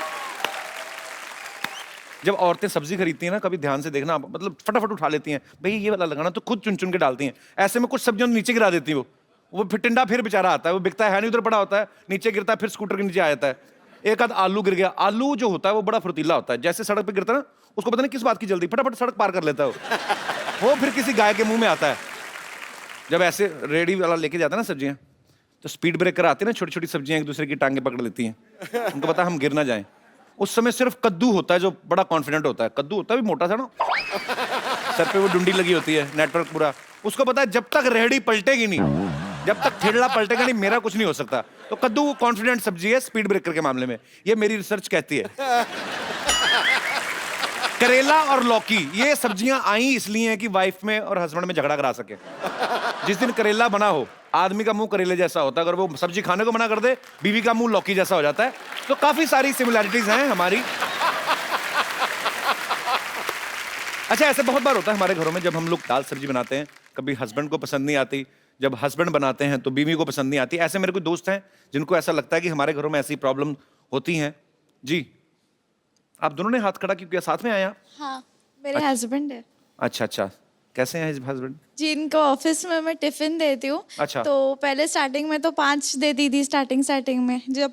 जब औरतें सब्जी खरीदती हैं ना, कभी ध्यान से देखना, मतलब फटाफट उठा लेती हैं, भाई ये वाला लगाना, तो खुद चुन चुन के डालती हैं। ऐसे में कुछ सब्जियों नीचे गिरा देती हैं वो फिर टिंडा फिर बेचारा आता है, वो बिकता है नहीं, उधर पड़ा होता है, नीचे गिरता है, फिर स्कूटर के नीचे आ जाता है। एक आध आलू गिर गया। आलू जो होता है वो बड़ा फुर्तीला होता है, जैसे सड़क पे गिरता है ना, उसको पता नहीं किस बात की जल्दी, फटाफट सड़क पार कर लेता है वो फिर किसी गाय के मुंह में आता है। जब ऐसे रेडी वाला लेके जाता है ना सब्जियां, तो स्पीड ब्रेकर आते हैं ना, छोटी छोटी सब्जियां एक दूसरे की टांगे पकड़ लेती हैं, उनको पता हम गिर ना जाएं। उस समय सिर्फ कद्दू होता है जो बड़ा कॉन्फिडेंट होता है। कद्दू होता है भी मोटा सा ना, सर पे वो डुंडी लगी होती है, नेटवर्क पूरा। उसको पता है जब तक रेहड़ी पलटेगी नहीं, जब तक ठेला पलटेगा नहीं, मेरा कुछ नहीं हो सकता। तो कद्दू कॉन्फिडेंट सब्जी है स्पीड ब्रेकर के मामले में, ये मेरी रिसर्च कहती है। करेला और लौकी, ये सब्जियां आई इसलिए हैं कि वाइफ में और हस्बैंड में झगड़ा करा सके। जिस दिन करेला बना हो, आदमी का मुंह करेले जैसा होता है, अगर वो सब्जी खाने को मना कर दे, बीवी का मुंह लौकी जैसा हो जाता है। तो काफी सारी सिमिलैरिटीज हैं हमारी। अच्छा, ऐसे बहुत बार होता है हमारे घरों में, जब हम लोग दाल सब्जी बनाते हैं, कभी हस्बैंड को पसंद नहीं आती, जब हस्बैंड बनाते हैं तो बीवी को पसंद नहीं आती। ऐसे मेरे कोई दोस्त हैं जिनको ऐसा लगता है कि हमारे घरों में ऐसी प्रॉब्लम होती हैं। जी, आप दोनों ने हाथ खड़ा क्यों किया? साथ में आए आप? हाँ, मेरे हस्बैंड है। अच्छा अच्छा, कैसे हैं हस्बैंड? जी, इनको ऑफिस में मैं टिफिन देती हूँ। अच्छा। तो पहले स्टार्टिंग में तो 5 देती थी, स्टार्टिंग में जब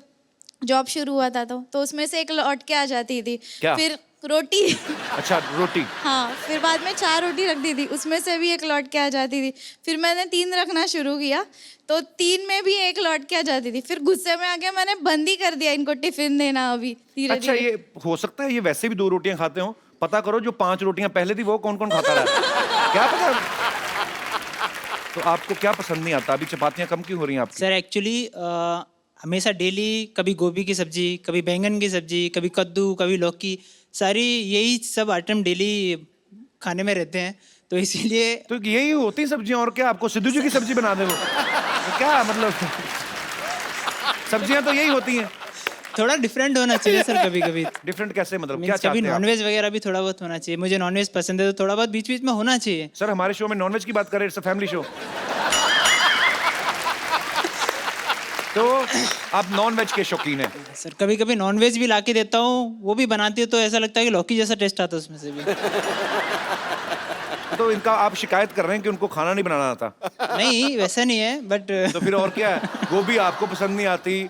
जॉब शुरू हुआ था तो उसमें से 1 लौट के आ जाती थी। क्या? फिर रोटी। अच्छा, रोटी। हाँ, फिर बाद में 4 रोटी रख दी थी, उसमें से भी 1 लौट के आ जाती थी। फिर मैंने 3 रखना शुरू किया तो 3 में भी 1 लौट के आ जाती थी। फिर गुस्से में आके मैंने बंद ही कर दिया इनको टिफिन देना अभी धीरे अच्छा, ये हो सकता है ये वैसे भी 2 रोटियां खाते हो। पता करो जो 5 रोटियां पहले थी वो कौन कौन खाता रहा। क्या पता। तो आपको क्या पसंद नहीं आता? अभी चपातियां कम क्यों हो रही हैं आपकी? सर एक्चुअली हमेशा डेली कभी गोभी की सब्जी, कभी बैंगन की सब्जी, कभी कद्दू, कभी लौकी, सारी यही सब आइटम डेली खाने में रहते हैं, तो इसीलिए। तो यही होती सब्जियां, और क्या आपको सिद्धू जी की सब्जी बना दे वो? तो क्या मतलब, सब्जियां तो यही होती हैं। थोड़ा डिफरेंट होना चाहिए सर कभी कभी। डिफरेंट कैसे, मतलब क्या चाहते कभी हैं आप? नॉनवेज वगैरह भी थोड़ा बहुत होना चाहिए। मुझे नॉनवेज पसंद है तो थोड़ा बहुत बीच बीच में होना चाहिए। सर, हमारे शो में नॉनवेज की बात करें, इट्स अ फैमिली शो। तो आप नॉनवेज के शौकीन हैं? सर कभी कभी नॉनवेज भी लाके देता हूँ, वो भी बनाती है तो ऐसा लगता है कि लौकी जैसा टेस्ट आता है उसमें से भी। तो इनका आप शिकायत कर रहे हैं कि उनको खाना नहीं बनाना आता? नहीं, वैसा नहीं है, बट तो फिर और क्या है? गोभी आपको पसंद नहीं आती,